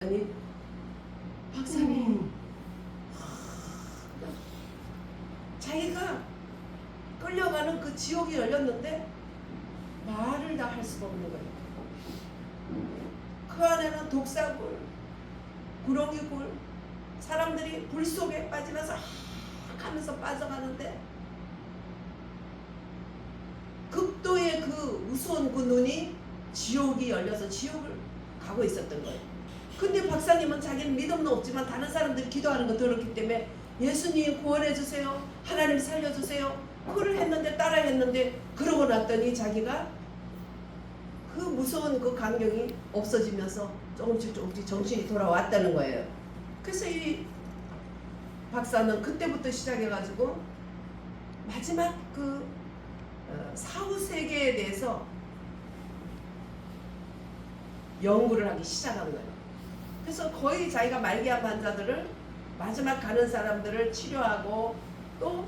아니 박사님 자기가 끌려가는 그 지옥이 열렸는데 말을 다 할 수가 없는 거예요. 그 안에는 독사굴, 구렁이굴, 사람들이 불 속에 빠지면서 하면서 빠져가는데 극도의 그 무서운 그 눈이 지옥이 열려서 지옥을 가고 있었던 거예요. 근데 박사님은 자기는 믿음은 없지만 다른 사람들이 기도하는 거 들었기 때문에 예수님 구원해 주세요, 하나님 살려주세요, 그걸 했는데 따라 했는데 그러고 났더니 자기가 그 무서운 그 광경이 없어지면서 조금씩 정신이 돌아왔다는 거예요. 그래서 이 박사는 그때부터 시작해가지고 마지막 그 사후세계에 대해서 연구를 하기 시작한 거예요. 그래서 거의 자기가 말기암 환자들을 마지막 가는 사람들을 치료하고 또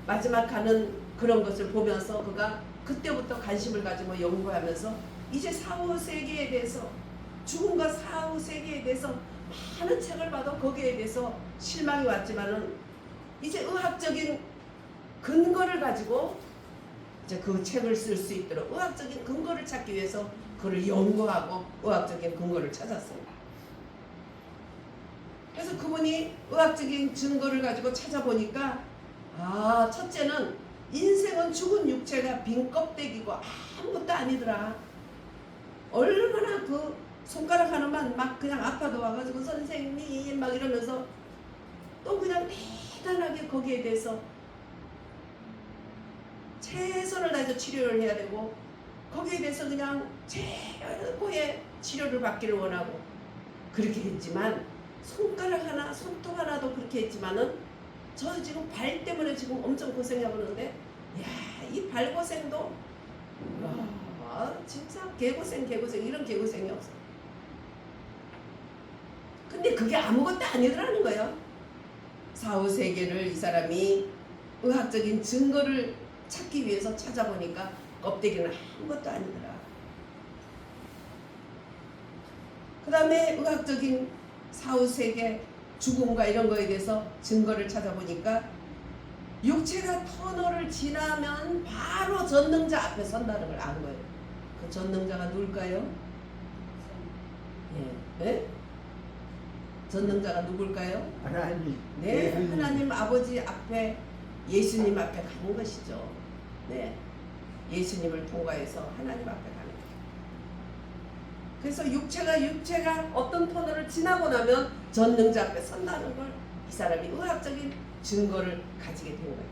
마지막 가는 그런 것을 보면서 그가 그때부터 관심을 가지고 연구하면서 이제 사후세계에 대해서 죽음과 사후세계에 대해서 많은 책을 봐도 거기에 대해서 실망이 왔지만은 이제 의학적인 근거를 가지고 이제 그 책을 쓸 수 있도록 의학적인 근거를 찾기 위해서 그걸 연구하고 의학적인 근거를 찾았습니다. 그래서 그분이 의학적인 증거를 가지고 찾아보니까 첫째는 인생은 죽은 육체가 빈 껍데기고 아무것도 아니더라. 얼마나 그 손가락 하나만 막 그냥 아파도 와가지고 선생님 막 이러면서 또 그냥 대단하게 거기에 대해서 최선을 다해서 치료를 해야 되고 거기에 대해서 그냥 최고의 치료를 받기를 원하고 그렇게 했지만 손가락 하나, 손톱 하나도 그렇게 했지만은 저 지금 발 때문에 지금 엄청 고생하고 있는데 이 발 고생도 진짜 개고생 이런 개고생이 없어. 근데 그게 아무것도 아니더라는 거예요. 사후세계를 이 사람이 의학적인 증거를 찾기 위해서 찾아보니까 껍데기는 아무것도 아니더라. 그 다음에 의학적인 사후세계 죽음과 이런 거에 대해서 증거를 찾아보니까 육체가 터널을 지나면 바로 전능자 앞에 선다는 걸 안 거예요. 그 전능자가 누굴까요? 네? 전능자가 누굴까요? 하나님. 네, 하나님 아버지 앞에 예수님 앞에 가는 것이죠. 네, 예수님을 통과해서 하나님 앞에 가는 거예요. 그래서 육체가 어떤 터널을 지나고 나면 전능자 앞에 선다는 걸 이 사람이 의학적인 증거를 가지게 된 거예요.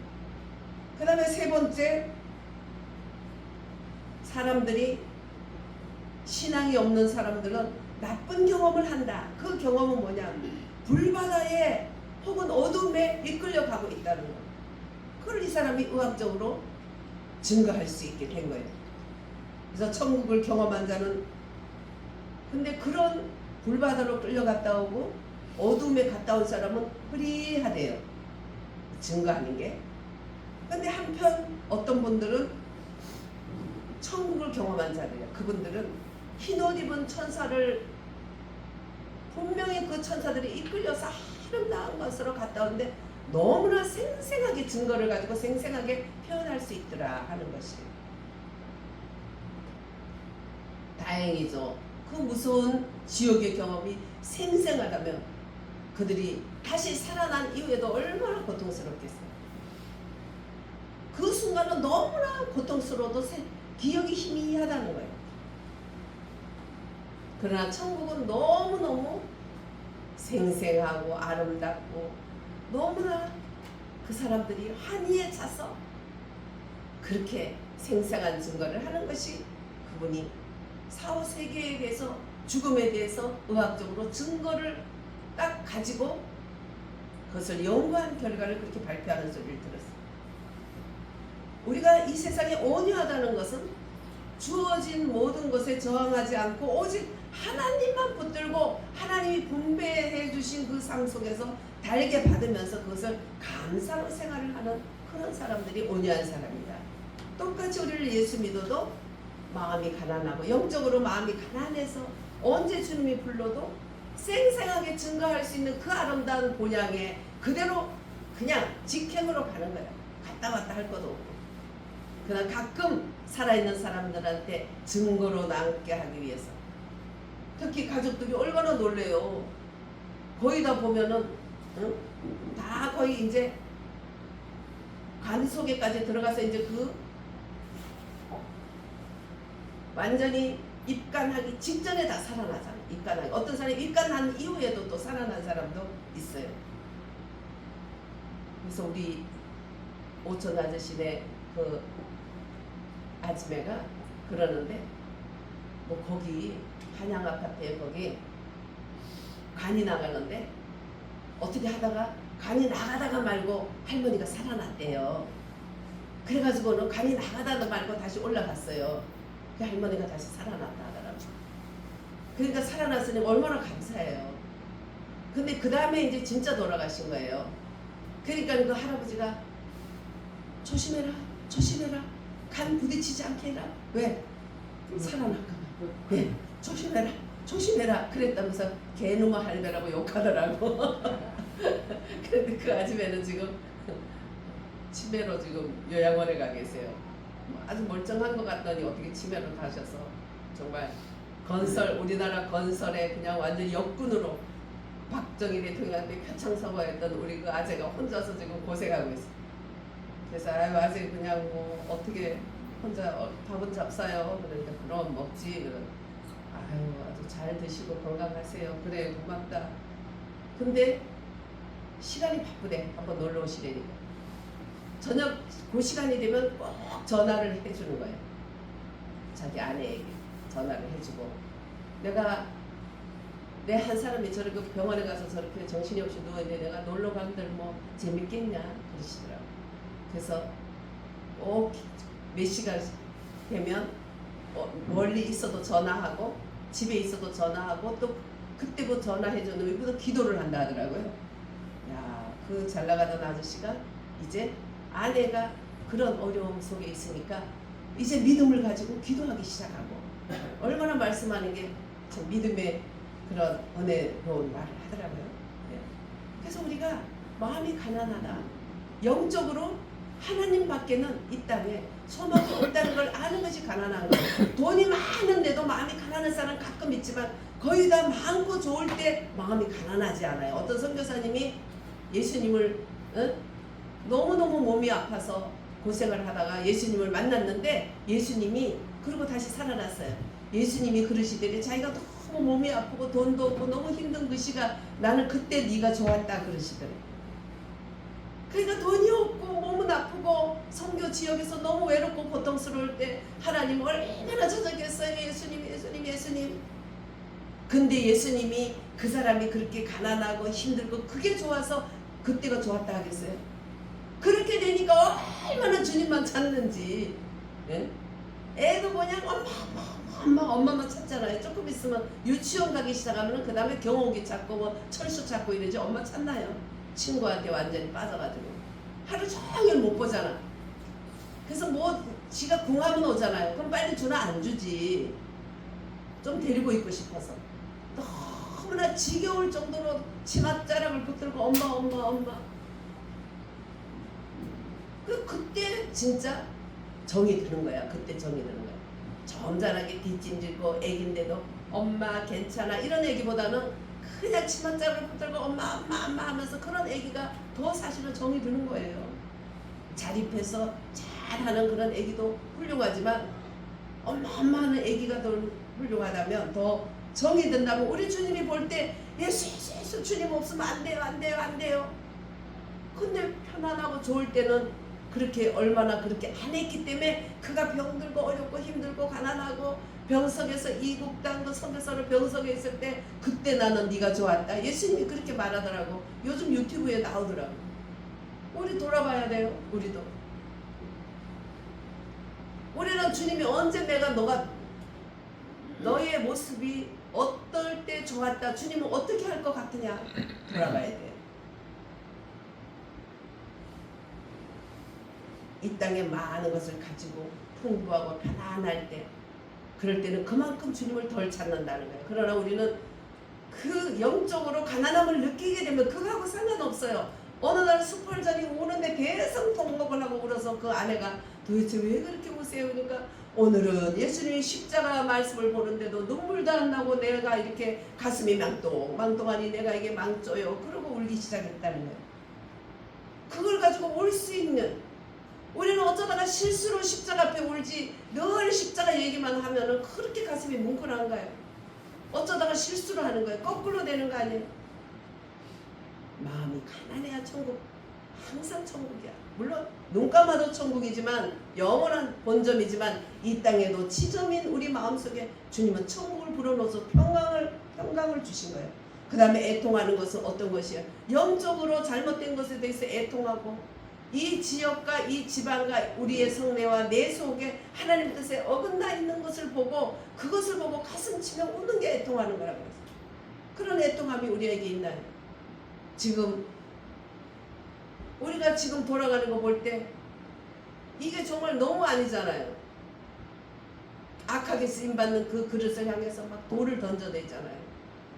그 다음에 세 번째, 사람들이 신앙이 없는 사람들은 나쁜 경험을 한다. 그 경험은 뭐냐? 불바다에 혹은 어둠에 이끌려가고 있다는 거예요. 그걸 이 사람이 의학적으로 증거할 수 있게 된 거예요. 그래서 천국을 경험한 자는 근데 그런 불바다로 끌려갔다 오고 어둠에 갔다 온 사람은 프리하대요. 증거하는 게. 근데 한편 어떤 분들은 천국을 경험한 자들이에요. 그분들은 흰옷 입은 천사를 분명히 그 천사들이 이끌려서 아름다운 것으로 갔다 오는데 너무나 생생하게 증거를 가지고 생생하게 표현할 수 있더라 하는 것이에요. 다행이죠. 그 무서운 지옥의 경험이 생생하다면 그들이 다시 살아난 이후에도 얼마나 고통스럽겠어요. 그 순간은 너무나 고통스러워도 기억이 희미하다는 거예요. 그러나 천국은 너무너무 생생하고 아름답고 너무나 그 사람들이 환희에 차서 그렇게 생생한 증거를 하는 것이 그분이 사후세계에 대해서 죽음에 대해서 의학적으로 증거를 딱 가지고 그것을 연구한 결과를 그렇게 발표하는 소리를 들었어요. 우리가 이 세상에 온유하다는 것은 주어진 모든 것에 저항하지 않고 오직 하나님만 붙들고 하나님이 분배해 주신 그 상 속에서 달게 받으면서 그것을 감사로 생활을 하는 그런 사람들이 온유한 사람이다. 똑같이 우리를 예수 믿어도 마음이 가난하고 영적으로 마음이 가난해서 언제 주님이 불러도 생생하게 증거할 수 있는 그 아름다운 본향에 그대로 그냥 직행으로 가는 거야. 갔다 왔다 할 것도 없고. 그냥 가끔 살아있는 사람들한테 증거로 남게 하기 위해서. 특히 가족들이 얼마나 놀래요. 거의 다 보면은 응? 다 거의 이제 간 속에까지 들어가서 이제 그 완전히 입간하기 직전에 다 살아나잖아. 입간하기. 어떤 사람이 입간한 이후에도 또 살아난 사람도 있어요. 그래서 우리 오천 아저씨네 그 아줌매가 그러는데 뭐 거기 한양 아파트에 거기 간이 나가는데 어떻게 하다가 간이 나가다가 말고 할머니가 살아났대요. 그래가지고는 간이 나가다가 말고 다시 올라갔어요. 그 할머니가 다시 살아났다 하더라고요. 그러니까 살아났으니 얼마나 감사해요. 근데 그 다음에 이제 진짜 돌아가신 거예요. 그러니까 그 할아버지가 조심해라, 조심해라, 간 부딪히지 않게 해라. 왜? 살아날까 봐. 네, 조심해라, 조심해라. 그랬다면서 개놈아 할배라고 욕하더라고. 그런데 그 아줌매는 지금 치매로 지금 요양원에 가 계세요. 아주 멀쩡한 것 같더니 어떻게 치매로 가셔서 정말 건설, 우리나라 건설에 그냥 완전 역군으로 박정희 대통령한테 표창서거했던 우리 그 아재가 혼자서 지금 고생하고 있어. 그래서 아유 아재 그냥 뭐 어떻게 혼자 밥은 잡사요. 그러니까 그럼 먹지. 그런 아유 아주 잘 드시고 건강하세요. 그래 고맙다. 근데 시간이 바쁘대. 한번 놀러 오시래니까. 저녁 그 시간이 되면 꼭 전화를 해주는 거예요. 자기 아내에게 전화를 해주고 내가 내 한 사람이 저렇게 병원에 가서 저렇게 정신이 없이 누워있는데 내가 놀러 간들 뭐 재밌겠냐 그러시더라고. 그래서 꼭 몇 시간 되면 멀리 있어도 전화하고 집에 있어도 전화하고 또 그때부터 전화해주는 이부터 기도를 한다 하더라고요. 야, 그 잘 나가던 아저씨가 이제 아내가 그런 어려움 속에 있으니까 이제 믿음을 가지고 기도하기 시작하고 얼마나 말씀하는 게 참 믿음의 그런 은혜로운 말을 하더라고요. 네. 그래서 우리가 마음이 가난하다. 영적으로 하나님 밖에는 이 땅에 소망이 없다는 걸 아는 것이 가난한 거예요. 돈이 많은데도 마음이 가난한 사람 가끔 있지만 거의 다 많고 좋을 때 마음이 가난하지 않아요. 어떤 선교사님이 예수님을 너무너무 몸이 아파서 고생을 하다가 예수님을 만났는데 예수님이 그러고 다시 살아났어요. 예수님이 그러시더니 자기가 너무 몸이 아프고 돈도 없고 너무 힘든 그 시간 나는 그때 네가 좋았다 그러시더래요. 그러니까 돈이 없고 몸은 아프고 선교 지역에서 너무 외롭고 고통스러울 때 하나님 얼마나 저적했어요. 예수님 예수님 예수님. 근데 예수님이 그 사람이 그렇게 가난하고 힘들고 그게 좋아서 그때가 좋았다 하겠어요? 그렇게 되니까 얼마나 주님만 찾는지. 예? 애도 그냥 엄마만 찾잖아요. 조금 있으면 유치원 가기 시작하면 그 다음에 경호기 찾고 뭐 철수 찾고 이러지. 엄마 찾나요? 친구한테 완전히 빠져가지고 하루 종일 못 보잖아. 그래서 뭐 지가 궁하면 오잖아요. 그럼 빨리 주나 안 주지. 좀 데리고 있고 싶어서 너무나 지겨울 정도로 치맛자락을 붙들고 엄마 그때 진짜 정이 드는 거야. 그때 정이 드는 거야. 점잖하게 뒷짐지고 애기인데도 엄마 괜찮아 이런 애기보다는 그냥 치맛자락을 붙들고 엄마 하면서 그런 애기가 더 사실은 정이 드는 거예요. 자립해서 잘하는 그런 애기도 훌륭하지만 엄마 하는 애기가 더 훌륭하다면 더 정이 든다면 우리 주님이 볼 때 예수 주님 없으면 안 돼요. 근데 편안하고 좋을 때는 그렇게 얼마나 그렇게 안 했기 때문에 그가 병들고 어렵고 힘들고 가난하고 병석에서 이국당도 선교사로 병석에 있을 때 그때 나는 네가 좋았다. 예수님이 그렇게 말하더라고. 요즘 유튜브에 나오더라고. 우리 돌아봐야 돼요. 우리도. 우리는 주님이 언제 내가 너의 모습이 어떨 때 좋았다. 주님은 어떻게 할 것 같으냐. 돌아봐야 돼요. 이 땅에 많은 것을 가지고 풍부하고 편안할 때 그럴 때는 그만큼 주님을 덜 찾는다는 거예요. 그러나 우리는 그 영적으로 가난함을 느끼게 되면 그거하고 상관없어요. 어느 날 수팔전이 오는데 대성통곡을 하고 울어서 그 아내가 도대체 왜 그렇게 우세요? 그러니까 오늘은 예수님의 십자가 말씀을 보는데도 눈물도 안 나고 내가 이렇게 가슴이 망동하니 내가 이게 망조요. 그러고 울기 시작했다는 거예요. 그걸 가지고 울 수 있는, 우리는 어쩌다가 실수로 십자가 앞에 울지 늘 십자가 얘기만 하면은 그렇게 가슴이 뭉클한가요? 어쩌다가 실수를 하는 거예요. 거꾸로 되는 거 아니에요? 마음이 가난해야 천국, 항상 천국이야. 물론 눈 감아도 천국이지만 영원한 본점이지만 이 땅에도 지점인 우리 마음속에 주님은 천국을 불어넣어서 평강을 주신 거예요. 그 다음에 애통하는 것은 어떤 것이에요? 영적으로 잘못된 것에 대해서 애통하고 이 지역과 이 지방과 우리의 성내와 내 속에 하나님 뜻에 어긋나 있는 것을 보고 그것을 보고 가슴 치며 우는 게 애통하는 거라고 했어요. 그런 애통함이 우리에게 있나요? 지금 우리가 지금 돌아가는 거 볼 때 이게 정말 너무 아니잖아요. 악하게 쓰임받는 그 그릇을 향해서 막 돌을 던져대잖아요.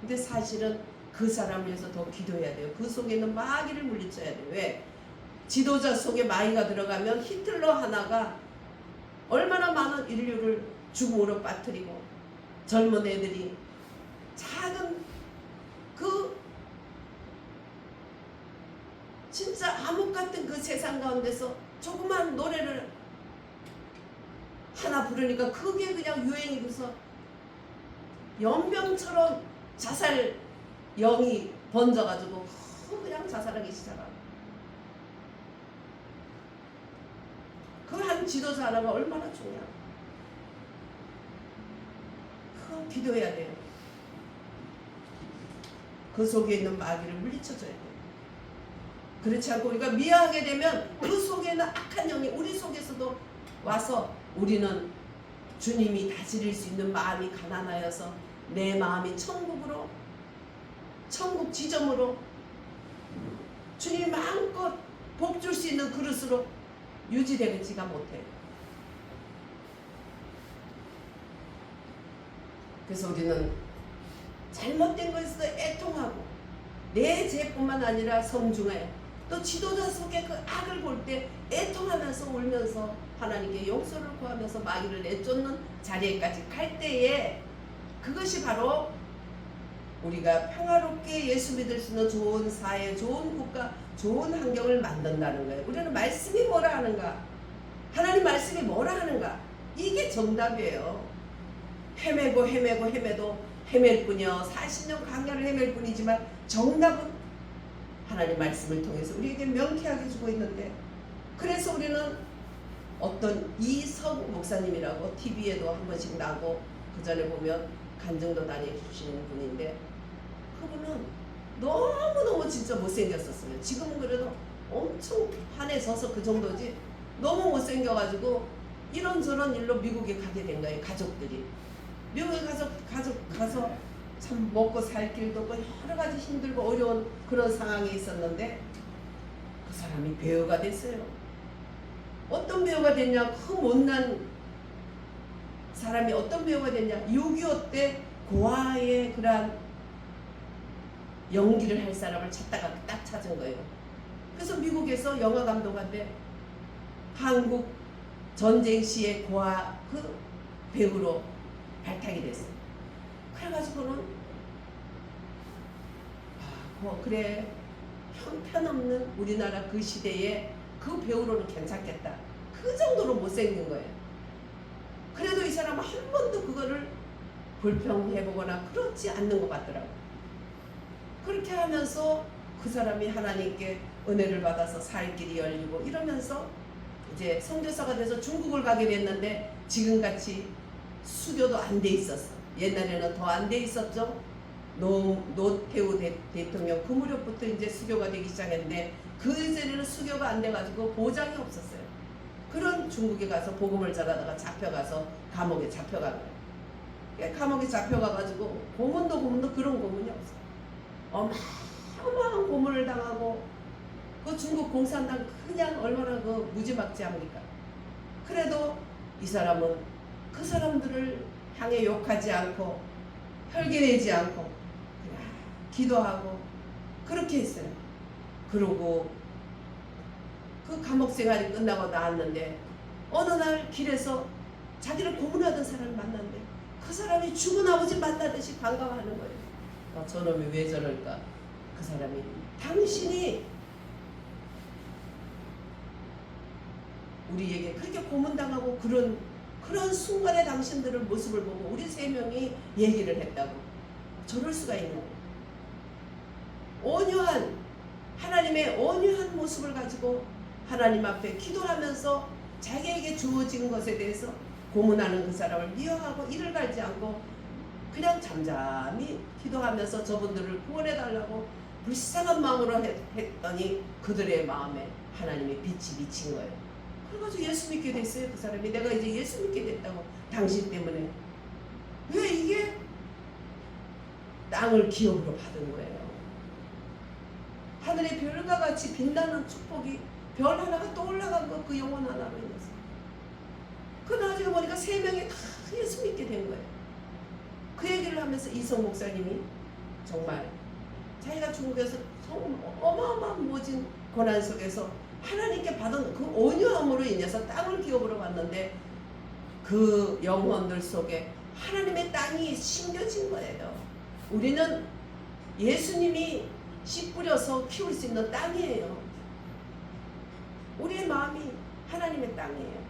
근데 사실은 그 사람을 위해서 더 기도해야 돼요. 그 속에 있는 마귀를 물리쳐야 돼요. 왜? 지도자 속에 마귀가 들어가면 히틀러 하나가 얼마나 많은 인류를 죽음으로 빠뜨리고 젊은 애들이 작은 그 진짜 암흑 같은 그 세상 가운데서 조그만 노래를 하나 부르니까 그게 그냥 유행이 돼서 연병처럼 자살 영이 번져가지고 그냥 자살하기 시작하고 그 한 지도자 하나가 얼마나 중요해요. 그거 기도해야 돼요. 그 속에 있는 마귀를 물리쳐줘야 돼요. 그렇지 않고 우리가 미워하게 되면 그 속에 있는 악한 영이 우리 속에서도 와서 우리는 주님이 다스릴 수 있는 마음이 가난하여서 내 마음이 천국으로, 천국 지점으로 주님 마음껏 복 줄 수 있는 그릇으로 유지되지가 못해요. 그래서 우리는 잘못된 것에서 애통하고 내 죄뿐만 아니라 성중에 또 지도자 속에 그 악을 볼 때 애통하면서 울면서 하나님께 용서를 구하면서 마귀를 내쫓는 자리에까지 갈 때에 그것이 바로 우리가 평화롭게 예수 믿을 수 있는 좋은 사회, 좋은 국가, 좋은 환경을 만든다는 거예요. 우리는 말씀이 뭐라 하는가? 하나님 말씀이 뭐라 하는가? 이게 정답이에요. 헤매도 헤맬 뿐이요. 40년 강야를 헤맬 뿐이지만 정답은 하나님 말씀을 통해서 우리에게 명쾌하게 주고 있는데, 그래서 우리는 어떤 이성 목사님이라고 TV에도 한 번씩 나고 그 전에 보면 간증도 다녀주시는 분인데 그분은 너무너무 진짜 못생겼었어요. 지금은 그래도 엄청 환해져서 그 정도지 너무 못생겨가지고 이런저런 일로 미국에 가게 된 거예요. 가족들이 미국에 가서 참 먹고 살 길도 없고 여러 가지 힘들고 어려운 그런 상황에 있었는데 그 사람이 배우가 됐어요. 어떤 배우가 됐냐? 그 못난 사람이 어떤 배우가 됐냐? 6.25 때 고아의 그러한 연기를 할 사람을 찾다가 딱 찾은 거예요. 그래서 미국에서 영화 감독한테 한국 전쟁 시의 고아 그 배우로 발탁이 됐어요. 그래가지고는 그래 형편없는 우리나라 그 시대에 그 배우로는 괜찮겠다. 그 정도로 못생긴 거예요. 그래도 이 사람은 한 번도 그거를 불평해보거나 그렇지 않는 것 같더라고요. 그렇게 하면서 그 사람이 하나님께 은혜를 받아서 살 길이 열리고 이러면서 이제 선교사가 돼서 중국을 가게 됐는데 지금같이 수교도 안 돼 있었어. 옛날에는 더 안 돼 있었죠. 노태우 대통령 그 무렵부터 이제 수교가 되기 시작했는데 그 전에는 수교가 안 돼가지고 보장이 없었어요. 그런 중국에 가서 복음을 전하다가 잡혀가서 감옥에 잡혀간 거예요. 감옥에 잡혀가가지고 고문도 그런 고문이 없어요. 어마어마한 고문을 당하고 그 중국 공산당 그냥 얼마나 그 무지막지합니까? 그래도 이 사람은 그 사람들을 향해 욕하지 않고 혈기내지 않고 기도하고 그렇게 했어요. 그러고 그 감옥 생활이 끝나고 나왔는데 어느 날 길에서 자기를 고문하던 사람을 만났는데 그 사람이 죽은 아버지 만나듯이 반가워하는 거예요. 저놈이 왜 저럴까? 그 사람이 당신이 우리에게 그렇게 고문당하고 그런 순간에 당신들의 모습을 보고 우리 세 명이 얘기를 했다고. 저럴 수가 있는 거예요. 온유한 하나님의 온유한 모습을 가지고 하나님 앞에 기도하면서 자기에게 주어진 것에 대해서 고문하는 그 사람을 미워하고 이를 갈지 않고 그냥 잠잠히 기도하면서 저분들을 구원해달라고 불쌍한 마음으로 했더니 그들의 마음에 하나님의 빛이 비친 거예요. 그래가지고 예수 믿게 됐어요. 그 사람이 내가 이제 예수 믿게 됐다고. 당신 때문에. 왜 이게 땅을 기업으로 받은 거예요. 하늘의 별과 같이 빛나는 축복이 별 하나가 또 올라간 거 그 영혼 하나로 인해서. 그 나중에 보니까 세 명이 다 예수 믿게 된 거예요. 그 얘기를 하면서 이성 목사님이 정말 자기가 중국에서 어마어마한 모진 고난 속에서 하나님께 받은 그 온유함으로 인해서 땅을 기업으로 받는데 그 영혼들 속에 하나님의 땅이 심겨진 거예요. 우리는 예수님이 씨 뿌려서 키울 수 있는 땅이에요. 우리의 마음이 하나님의 땅이에요.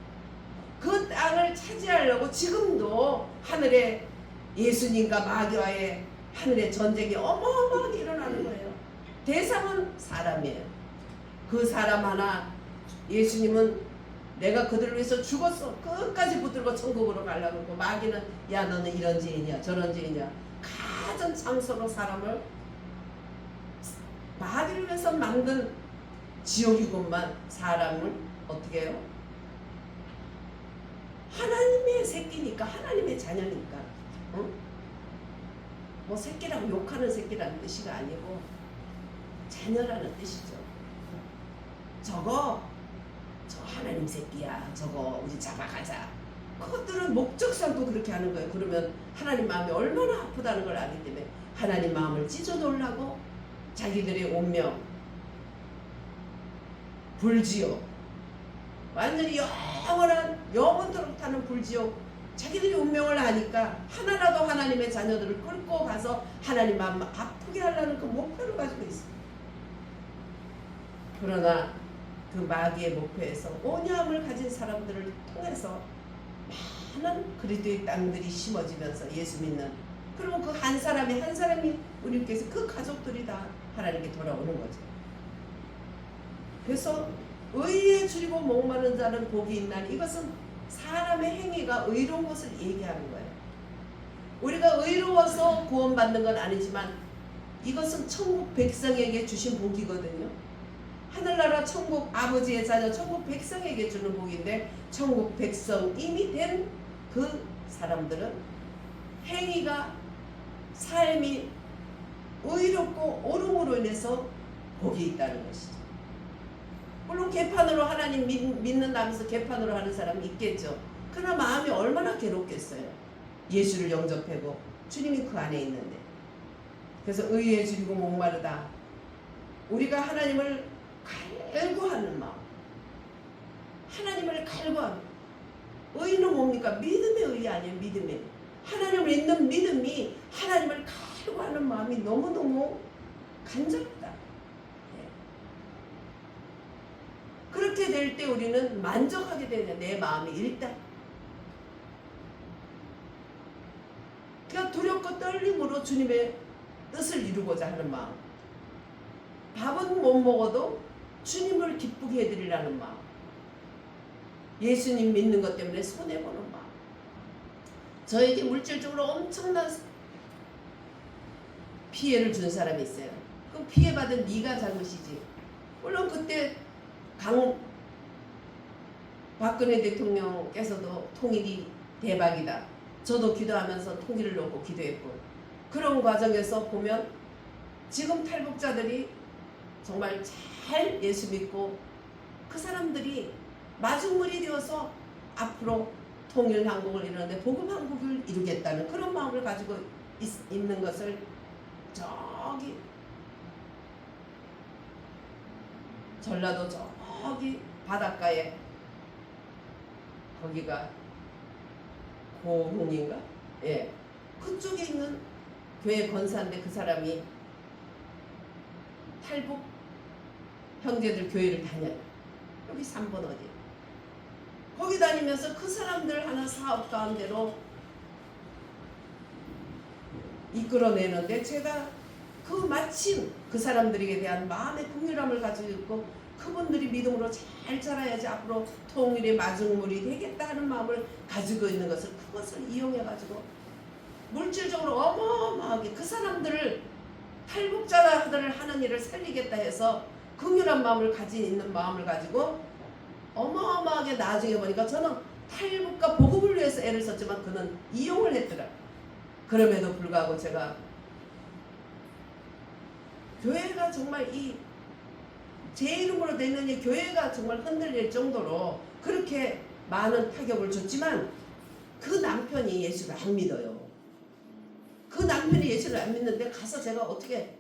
그 땅을 차지하려고 지금도 하늘에 예수님과 마귀와의 하늘의 전쟁이 어마어마하게 일어나는 거예요. 대상은 사람이에요. 그 사람 하나 예수님은 내가 그들을 위해서 죽었어. 끝까지 붙들고 천국으로 가려고 하고 마귀는 야 너는 이런 죄인이야 저런 죄인이야. 가전 장소로 사람을 마귀를 위해서 만든 지옥이건만 사람을 어떻게 해요? 하나님의 새끼니까 하나님의 자녀니까 응? 뭐 새끼라고 욕하는 새끼라는 뜻이가 아니고 자녀라는 뜻이죠. 저 하나님 새끼야 저거 우리 잡아가자. 그것들은 목적 삼고 그렇게 하는 거예요. 그러면 하나님 마음이 얼마나 아프다는 걸 알기 때문에 하나님 마음을 찢어 놓으려고 자기들의 운명 불지옥 완전히 영원토록 타는 불지옥 자기들이 운명을 아니까 하나라도 하나님의 자녀들을 끌고 가서 하나님 마음 아프게 하려는 그 목표를 가지고 있어요. 그러나 그 마귀의 목표에서 온유함을 가진 사람들을 통해서 많은 그리스도의 땅들이 심어지면서 예수 믿는 그리고 그 한 사람이 우리께서 그 가족들이 다 하나님께 돌아오는 거죠. 그래서 의에 줄이고 목마른 자는 복이 있나니 이것은 사람의 행위가 의로운 것을 얘기하는 거예요. 우리가 의로워서 구원받는 건 아니지만 이것은 천국 백성에게 주신 복이거든요. 하늘나라 천국 아버지의 자녀 천국 백성에게 주는 복인데 천국 백성 이미 된 그 사람들은 행위가 삶이 의롭고 옳음으로 인해서 복이 있다는 것이죠. 물론 개판으로 하나님 믿는다면서 개판으로 하는 사람이 있겠죠. 그러나 마음이 얼마나 괴롭겠어요. 예수를 영접하고 주님이 그 안에 있는데. 그래서 의에 줄이고 목마르다. 우리가 하나님을 갈구하는 마음. 하나님을 갈구하는 의는 뭡니까? 믿음의 의 아니에요. 믿음의. 하나님을 믿는 믿음이 하나님을 갈구하는 마음이 너무너무 간절하다. 그렇게 될 때 우리는 만족하게 되는 내 마음이 일단 그러니까 두렵고 떨림으로 주님의 뜻을 이루고자 하는 마음. 밥은 못 먹어도 주님을 기쁘게 해드리라는 마음. 예수님 믿는 것 때문에 손해보는 마음. 저에게 물질적으로 엄청난 피해를 준 사람이 있어요. 그럼 피해받은 네가 잘못이지. 물론 그때 박근혜 대통령께서도 통일이 대박이다. 저도 기도하면서 통일을 놓고 기도했고 그런 과정에서 보면 지금 탈북자들이 정말 잘 예수 믿고 그 사람들이 마중물이 되어서 앞으로 통일한국을 이루는데 복음한국을 이루겠다는 그런 마음을 가지고 있는 것을 저 저기 전라도 저기 바닷가에 거기가 고흥인가? 예, 그쪽에 있는 교회 권사인데 그 사람이 탈북 형제들 교회를 다녀요. 여기 3번 어디? 거기 다니면서 그 사람들 하는 사업 가운데로 이끌어내는데 제가 그 마침 그 사람들에게 대한 마음의 긍휼함을 가지고 있고 그분들이 믿음으로 잘 자라야지 앞으로 통일의 마중물이 되겠다 하는 마음을 가지고 있는 것을 그것을 이용해가지고 물질적으로 어마어마하게 그 사람들을 탈북자들을 하는 일을 살리겠다 해서 긍휼한 마음을 가진 있는 마음을 가지고 어마어마하게 나중에 보니까 저는 탈북과 복음을 위해서 애를 썼지만 그는 이용을 했더라. 그럼에도 불구하고 제가 교회가 정말 제 이름으로 되는 이 교회가 정말 흔들릴 정도로 그렇게 많은 타격을 줬지만 그 남편이 예수를 안 믿어요. 그 남편이 예수를 안 믿는데 가서 제가 어떻게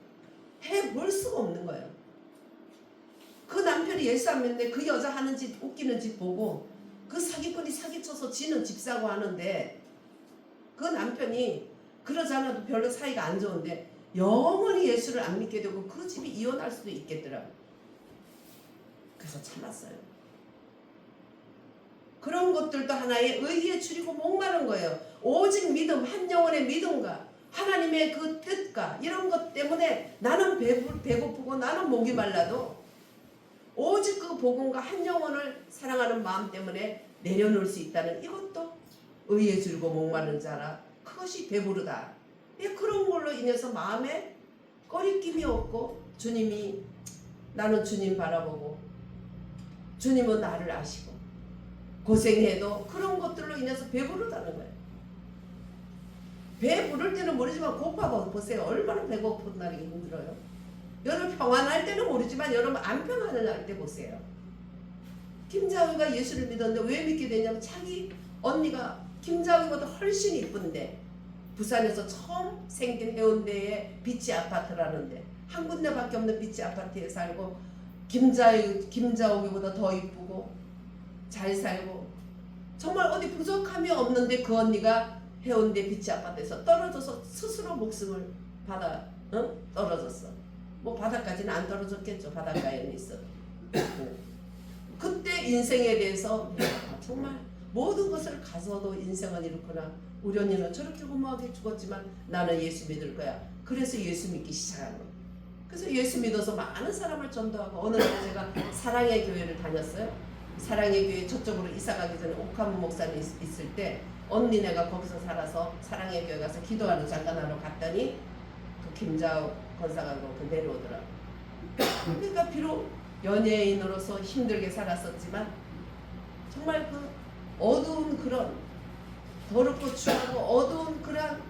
해볼 수가 없는 거예요. 그 남편이 예수 안 믿는데 그 여자 하는 짓 웃기는 짓 보고 그 사기꾼이 사기쳐서 지는 집사고 하는데 그 남편이 그러지 않아도 별로 사이가 안 좋은데 영원히 예수를 안 믿게 되고 그 집이 이혼할 수도 있겠더라. 그래서 참았어요. 그런 것들도 하나의 의에 줄이고 목마른 거예요. 오직 믿음, 한 영혼의 믿음과 하나님의 그 뜻과 이런 것 때문에 나는 배고프고 나는 목이 말라도 오직 그 복음과 한 영혼을 사랑하는 마음 때문에 내려놓을 수 있다는 이것도 의에 줄고 목마른 자라 그것이 배부르다. 그런 걸로 인해서 마음에 꺼리낌이 없고 주님이 나는 주님 바라보고 주님은 나를 아시고 고생해도 그런 것들로 인해서 배부르다는 거예요. 배 부를 때는 모르지만 고파 보세요. 얼마나 배고픈 날이 힘들어요. 여러분 평안할 때는 모르지만 여러분 안 평안할 때 보세요. 김자우가 예수를 믿었는데 왜 믿게 되냐면 자기 언니가 김자우보다 훨씬 이쁜데 부산에서 처음 생긴 해운대에 비치 아파트라는데 한 군데밖에 없는 비치 아파트에 살고 김자우보다 더 이쁘고 잘 살고 정말 어디 부족함이 없는데 그 언니가 해운대 비치 아파트에서 떨어져서 스스로 목숨을 떨어졌어. 뭐 바닥까지는 안 떨어졌겠죠. 바닷가에는 있어. 그때 인생에 대해서 정말 모든 것을 가서도 인생은 이렇구나. 우리 언니는 저렇게 허무하게 죽었지만 나는 예수 믿을 거야. 그래서 예수 믿기 시작한 거예요. 그래서 예수 믿어서 많은 사람을 전도하고 어느 날 제가 사랑의 교회를 다녔어요. 사랑의 교회 저쪽으로 이사가기 전에 옥하문 목사님 있을 때 언니네가 거기서 살아서 사랑의 교회 가서 기도하는 장관하러 갔더니 그 김자우 권사가 그 내려오더라. 그러니까 비록 연예인으로서 힘들게 살았었지만 정말 그 어두운 그런 더럽고 추하고 어두운 그런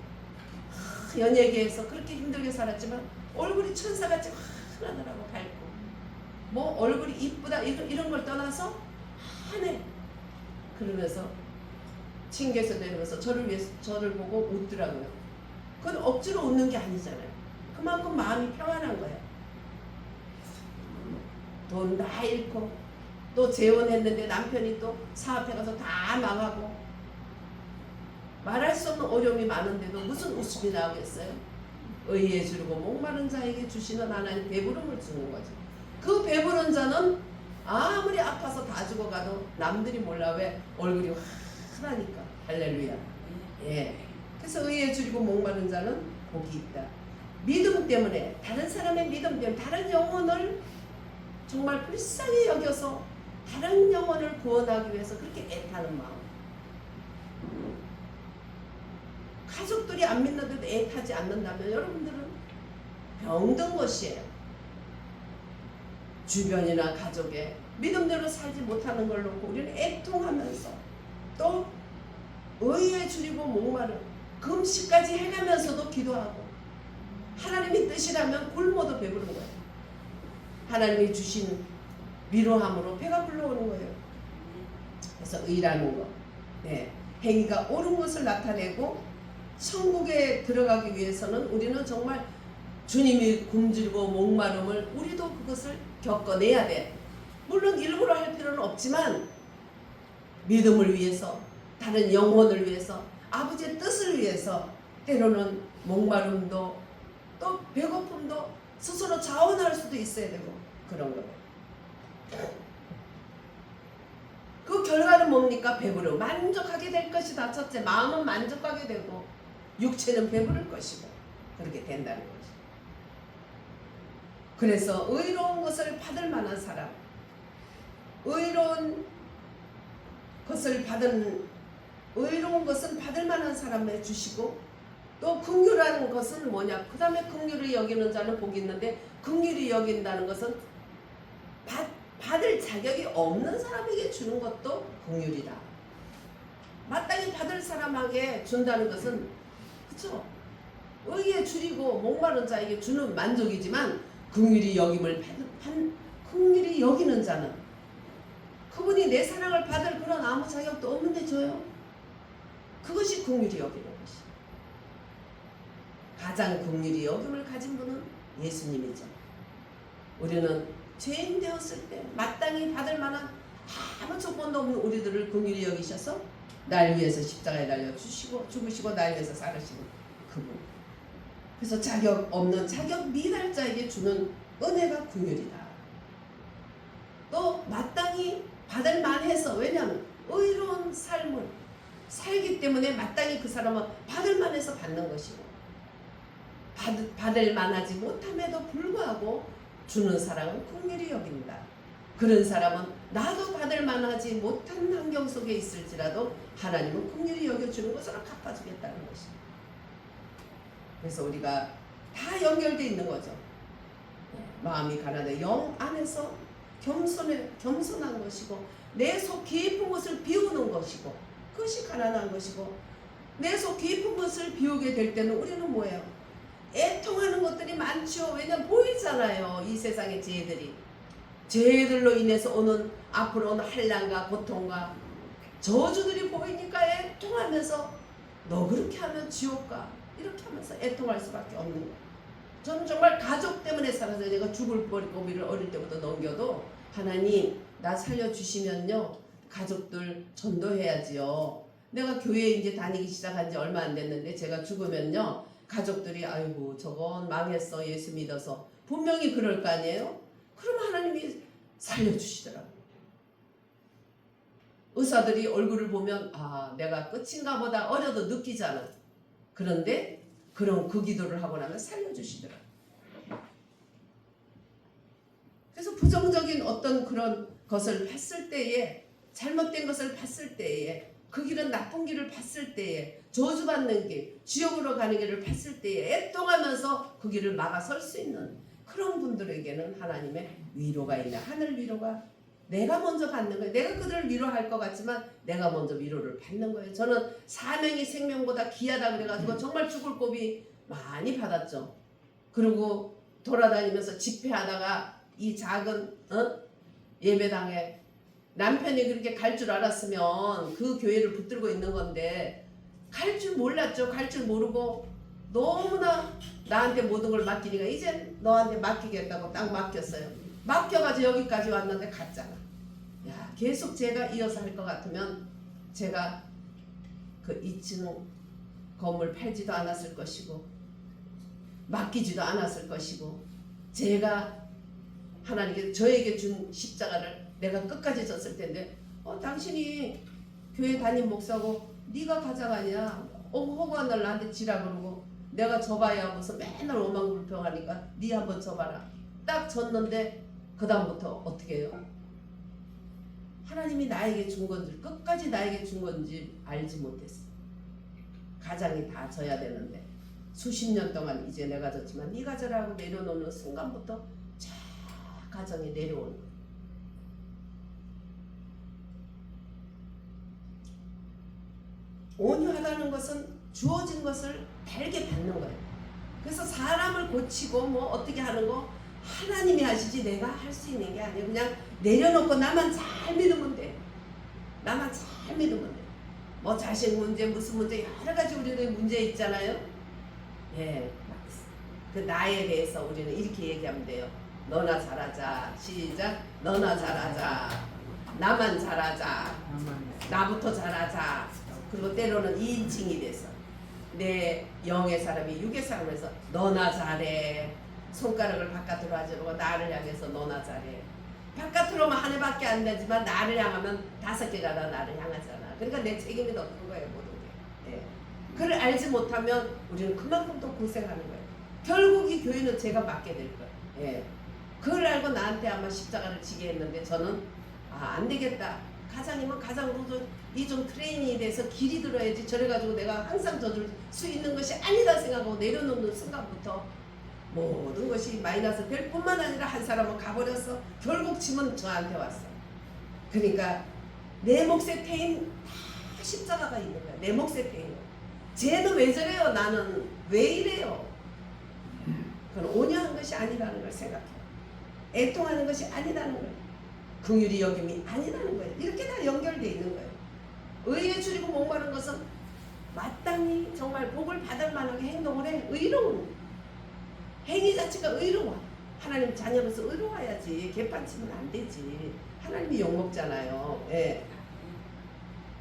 연예계에서 그렇게 힘들게 살았지만 얼굴이 천사같이 환하더라고. 밝고 뭐 얼굴이 이쁘다 이런 걸 떠나서 환해. 그러면서 층계에서 내려오면서 저를 보고 웃더라고요. 그건 억지로 웃는 게 아니잖아요. 그만큼 마음이 평안한 거예요. 돈 다 잃고 또 재혼했는데 남편이 또 사업해 가서 다 망하고 말할 수 없는 어려움이 많은데도 무슨 웃음이 나오겠어요? 의에 주르고 목마른 자에게 주시는 하나님 배부름을 주는 거죠. 그 배부른 자는 아무리 아파서 다 죽어가도 남들이 몰라. 왜? 얼굴이 환하니까. 할렐루야. 예. 그래서 의에 주리고 목마른 자는 복이 있다. 믿음 때문에 다른 사람의 믿음 때문에 다른 영혼을 정말 불쌍히 여겨서 다른 영혼을 구원하기 위해서 그렇게 애타는 마음. 가족들이 안 믿는데도 애타지 않는다면 여러분들은 병든 것이에요. 주변이나 가족에 믿음대로 살지 못하는 걸 놓고 우리는 애통하면서 또 의에 줄이고 목마른 금식까지 해가면서도 기도하고 하나님의 뜻이라면 굶어도 배부른 거예요. 하나님이 주신 위로함으로 배가 불러오는 거예요. 그래서 의라는 거, 행위가 옳은 것을 나타내고 천국에 들어가기 위해서는 우리는 정말 주님이 굶주리고 목마름을 우리도 그것을 겪어내야 돼. 물론 일부러 할 필요는 없지만 믿음을 위해서, 다른 영혼을 위해서, 아버지의 뜻을 위해서 때로는 목마름도 또 배고픔도 스스로 자원할 수도 있어야 되고 그런 거예요. 그 결과는 뭡니까? 배부르고 만족하게 될 것이다. 첫째, 마음은 만족하게 되고 육체는 배부를 것이고 그렇게 된다는 거죠. 그래서 의로운 것을 받을 만한 사람, 의로운 것은 받을 만한 사람에 주시고, 또 긍휼하는 것은 뭐냐? 그 다음에 긍휼히 여기는 자는 복이 있는데, 긍휼히 여긴다는 것은 받을 자격이 없는 사람에게 주는 것도 긍휼이다. 마땅히 받을 사람에게 준다는 것은, 그쵸? 의에 줄이고 목마른 자에게 주는 만족이지만, 긍휼히 여기는 자는, 그분이 내 사랑을 받을 그런 아무 자격도 없는데 줘요. 그것이 긍휼히 여기는 것이. 가장 긍휼히 여김을 가진 분은 예수님이죠. 우리는 죄인 되었을 때 마땅히 받을 만한 아무 조건도 없는 우리들을 긍휼히 여기셔서 날 위해서 십자가에 달려 죽으시고 날 위해서 살으시는 그분. 그래서 자격 없는 자격 미달자에게 주는 은혜가 긍휼이다. 또 마땅히 받을 만해서, 왜냐하면 의로운 삶을 살기 때문에 마땅히 그 사람은 받을 만해서 받는 것이고, 받을 만하지 못함에도 불구하고 주는 사랑은 긍휼히 여긴다. 그런 사람은 나도 받을 만하지 못한 환경 속에 있을지라도 하나님은 긍휼히 여겨주는 것으로 갚아주겠다는 것입니다. 그래서 우리가 다 연결되어 있는 거죠. 마음이 가난해 영 안에서 겸손한 것이고, 내 속 깊은 것을 비우는 것이고, 그것이 가난한 것이고, 내 속 깊은 것을 비우게 될 때는 우리는 뭐예요? 애통하는 것들이 많죠. 왜냐면 보이잖아요. 이 세상의 죄들로 인해서 앞으로 오는 한란과 고통과 저주들이 보이니까 애통하면서 너 그렇게 하면 지옥 가, 이렇게 하면서 애통할 수밖에 없는 거예요. 저는 정말 가족 때문에 살아서 내가 죽을 고비를 어릴 때부터 넘겨도 하나님 나 살려주시면요 가족들 전도해야지요. 내가 교회 이제 다니기 시작한 지 얼마 안 됐는데 제가 죽으면요 가족들이 아이고 저건 망했어 예수 믿어서, 분명히 그럴 거 아니에요. 그러면 하나님이 살려주시더라고요. 의사들이 얼굴을 보면 아 내가 끝인가 보다 어려도 느끼잖아. 그런데 그런 그 기도를 하고 나면 살려주시더라고요. 그래서 부정적인 어떤 그런 것을 봤을 때에, 잘못된 것을 봤을 때에, 그 길은 나쁜 길을 봤을 때에, 저주받는 길, 지옥으로 가는 길을 봤을 때에 애통하면서 그 길을 막아설 수 있는 그런 분들에게는 하나님의 위로가 있냐. 하늘 위로가 내가 먼저 받는 거예요. 내가 그들을 위로할 것 같지만 내가 먼저 위로를 받는 거예요. 저는 사명이 생명보다 귀하다 그래가지고 정말 죽을 고비 많이 받았죠. 그리고 돌아다니면서 집회하다가 이 작은 예배당에 남편이 그렇게 갈 줄 알았으면 그 교회를 붙들고 있는 건데 갈 줄 몰랐죠. 갈 줄 모르고 너무나 나한테 모든 걸 맡기니까 이제 너한테 맡기겠다고 딱 맡겼어요. 맡겨가지고 여기까지 왔는데 갔잖아. 야, 계속 제가 이어서 할 것 같으면 제가 그 2층 건물 팔지도 않았을 것이고 맡기지도 않았을 것이고, 제가 하나님께 저에게 준 십자가를 내가 끝까지 졌을 텐데 당신이 교회 담임 목사고 네가 가져가냐, 허구한날 나한테 지라 그러고 내가 져봐야 무슨 맨날 오만불평하니까 네 한번 져봐라. 딱 졌는데 그 다음부터 어떻게 해요? 하나님이 나에게 준 건지 끝까지 나에게 준 건지 알지 못했어. 가장이 다 져야 되는데 수십 년 동안 이제 내가 졌지만 네가 져라고 내려놓는 순간부터 쫙 가정이 내려오는 거예요. 온유하다는 것은 주어진 것을 달게 받는 거예요. 그래서 사람을 고치고 뭐 어떻게 하는 거 하나님이 하시지 내가 할 수 있는 게 아니에요. 그냥 내려놓고 나만 잘 믿으면 돼. 나만 잘 믿으면 돼. 뭐 자식 문제 무슨 문제 여러 가지 우리의 문제 있잖아요. 예, 그 나에 대해서 우리는 이렇게 얘기하면 돼요. 너나 잘하자. 시작. 너나 잘하자. 나만 잘하자. 나부터 잘하자. 그리고 때로는 2인칭이 돼서 내 영의 사람이 육의 사람에서 너나 잘해. 손가락을 바깥으로 하지 말고 나를 향해서 너나 잘해. 바깥으로만 한 해밖에 안 되지만 나를 향하면 5개가 다 나를 향하잖아. 그러니까 내 책임이 더 큰 거예요, 모든 게. 예. 그걸 알지 못하면 우리는 그만큼 더 고생하는 거예요. 결국 이 교회는 제가 맡게 될 거예요. 예. 그걸 알고 나한테 아마 십자가를 지게 했는데 저는 안 되겠다. 가장이면 가장으로 이 좀 트레이닝이 돼서 길이 들어야지. 저래가지고 내가 항상 져줄 수 있는 것이 아니다 생각하고 내려놓는 순간부터 모든 것이 마이너스 될 뿐만 아니라 한 사람은 가버렸어. 결국 짐은 저한테 왔어. 그러니까 내 몫에 태인 다 십자가가 있는 거야. 내 몫에 태인. 쟤는 왜 저래요? 나는 왜 이래요? 그건 온유한 것이 아니라는 걸 생각해요. 애통하는 것이 아니라는 거예요. 긍휼히 여김이 아니라는 거예요. 이렇게 다 연결되어 있는 거예요. 의에 줄이고 목마른 것은 마땅히 정말 복을 받을 만하게 행동을 해. 의로운 행위 자체가 의로워. 하나님 자녀로서 의로워야지. 개판치면 안 되지. 하나님이 욕먹잖아요. 예.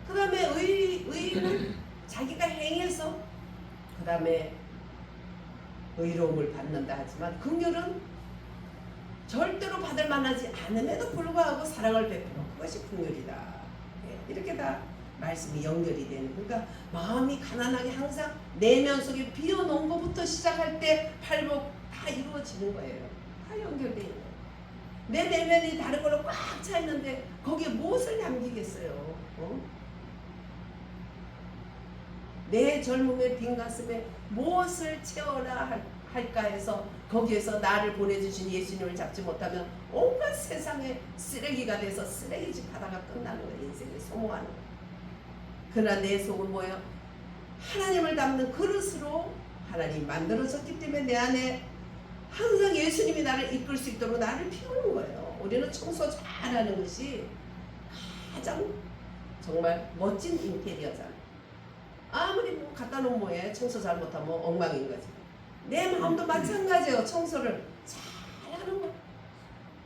그 다음에 의는 자기가 행해서 그 다음에 의로움을 받는다 하지만 긍휼은 절대로 받을 만하지 않음에도 불구하고 사랑을 베풀어. 그것이 긍휼이다. 예. 이렇게 다 말씀이 연결이 되는. 그러니까 마음이 가난하게 항상 내면 속에 비워놓은 것부터 시작할 때 팔복 다 이루어지는 거예요. 다 연결되어 있는 거예요. 내 내면이 다른 걸로 꽉 차 있는데 거기에 무엇을 남기겠어요? 어? 내 젊음의 빈 가슴에 무엇을 채워라 할까 해서 거기에서 나를 보내주신 예수님을 잡지 못하면 온갖 세상의 쓰레기가 돼서 쓰레기집 하다가 끝나는 거예요. 인생을 소모하는 거예요. 그러나 내 속은 뭐예요? 하나님을 담는 그릇으로 하나님 만들어졌기 때문에 내 안에 항상 예수님이 나를 이끌 수 있도록 나를 피우는 거예요. 우리는 청소 잘하는 것이 가장 정말 멋진 인테리어잖아. 아무리 뭐 갖다 놓으면 뭐해. 청소 잘못하면 엉망인 거지. 내 마음도 마찬가지예요. 청소를 잘하는 거예요.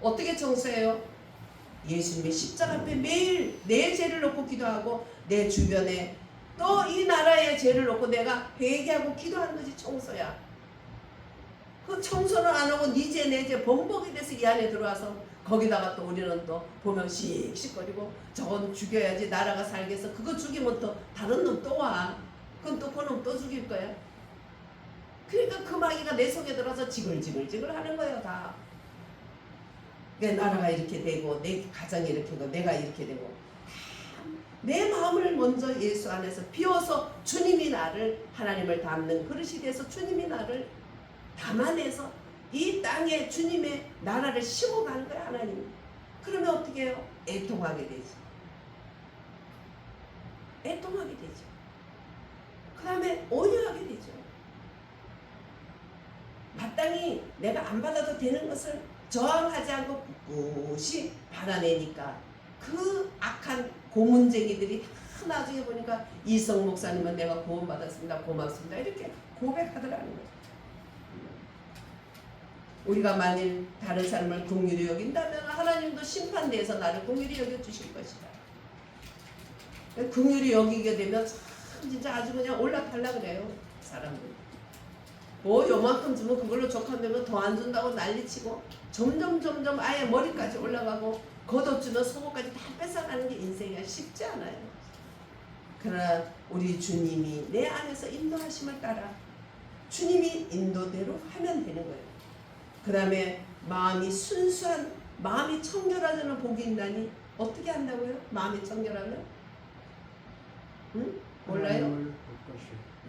어떻게 청소해요? 예수님의 십자가 앞에 매일 내 죄를 놓고 기도하고 내 주변에 또 이 나라의 죄를 놓고 내가 회개하고 기도하는 것이 청소야. 그 청소는 안 하고 네 죄 내 죄 범벅이 돼서 이 안에 들어와서 거기다가 또 우리는 또 보면 씩씩거리고 저건 죽여야지 나라가 살겠어. 그거 죽이면 또 다른 놈 또 와. 그건 또 그놈 또 죽일 거야. 그러니까 그 마귀가 내 속에 들어서 지글지글 하는 거예요. 다. 내 나라가 이렇게 되고 내 가정이 이렇게 되고 내가 이렇게 되고 내 마음을 먼저 예수 안에서 비워서 주님이 나를 하나님을 담는 그릇이 돼서 주님이 나를 담아내서 이 땅에 주님의 나라를 심어가는 거야. 하나님. 그러면 어떻게 해요? 애통하게 되지. 애통하게 되죠. 그 다음에 온유하게 되죠. 마땅히 내가 안 받아도 되는 것을 저항하지 않고 꿋꿋이 받아내니까 그 악한 고문쟁이들이 다 나중에 보니까 이성 목사님은 내가 구원받았습니다. 고맙습니다. 이렇게 고백하더라는 거죠. 우리가 만일 다른 사람을 긍휼히 여긴다면 하나님도 심판대에서 나를 긍휼히 여겨주실 것이다. 긍휼히 여기게 되면 참 진짜 아주 그냥 올라탈라 그래요. 사람들. 뭐 요만큼 주면 그걸로 족한되면 더 안 준다고 난리치고 점점 아예 머리까지 올라가고 걷어주면 속옷까지 다 뺏어가는 게 인생이야. 쉽지 않아요. 그러나 우리 주님이 내 안에서 인도하심을 따라 주님이 인도대로 하면 되는 거예요. 그 다음에 마음이 순수한 마음이 청결하다는 복이 있나니 어떻게 한다고요? 마음이 청결하면? 응? 몰라요?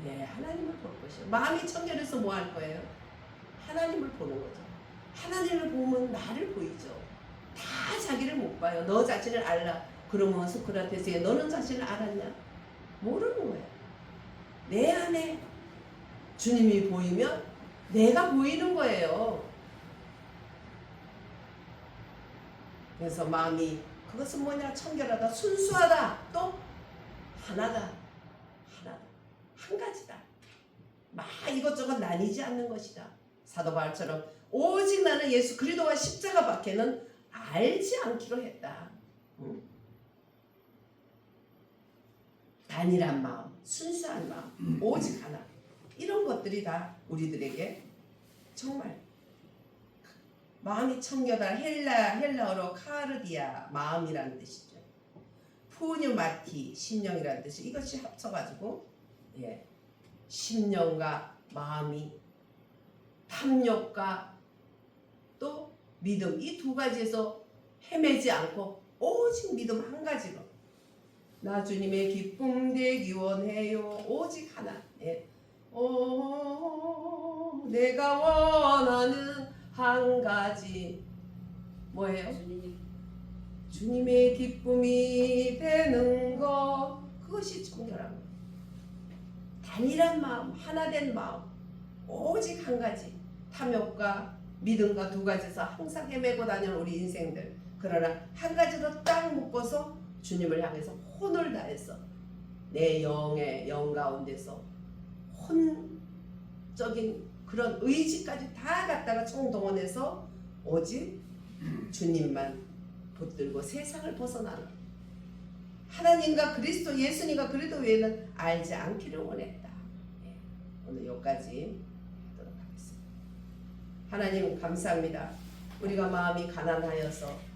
네, 하나님을 볼 것이요. 마음이 청결해서 뭐 할 거예요? 하나님을 보는 거죠. 하나님을 보면 나를 보이죠. 다 자기를 못 봐요. 너 자신을 알라. 그러면 소크라테스에 너는 자신을 알았냐? 모르는 거예요. 내 안에 주님이 보이면 내가 보이는 거예요. 그래서 마음이 그것은 뭐냐? 청결하다, 순수하다, 또 하나다. 한 가지다. 막 이것저것 나뉘지 않는 것이다. 사도 바울처럼 오직 나는 예수 그리스도와 십자가밖에는 알지 않기로 했다. 단일한 마음, 순수한 마음, 오직 하나. 이런 것들이 다 우리들에게 정말 마음이 청결한 헬라어로 카르디아 마음이라는 뜻이죠. 푸뉴마티 심령이라는 뜻이 이것이 합쳐가지고 심령과 마음이 탐욕과 또 믿음 이 두 가지에서 헤매지 않고 오직 믿음 한 가지로 나 주님의 기쁨 되기 원해요. 오직 하나. 내가 원하는 한 가지 뭐예요? 주님의 기쁨이 되는 것 그것이 청결한 것. 단일한 마음, 하나된 마음, 오직 한 가지. 탐욕과 믿음과 두 가지에서 항상 헤매고 다니는 우리 인생들. 그러나 한 가지로 딱 묶어서 주님을 향해서 혼을 다해서 내 영의 영 가운데서 혼적인 그런 의지까지 다 갖다가 총동원해서 오직 주님만 붙들고 세상을 벗어나는 하나님과 그리스도 예수님과 그리스도 외에는 알지 않기를 원했다. 오늘 여기까지 하도록 하겠습니다. 하나님 감사합니다. 우리가 마음이 가난하여서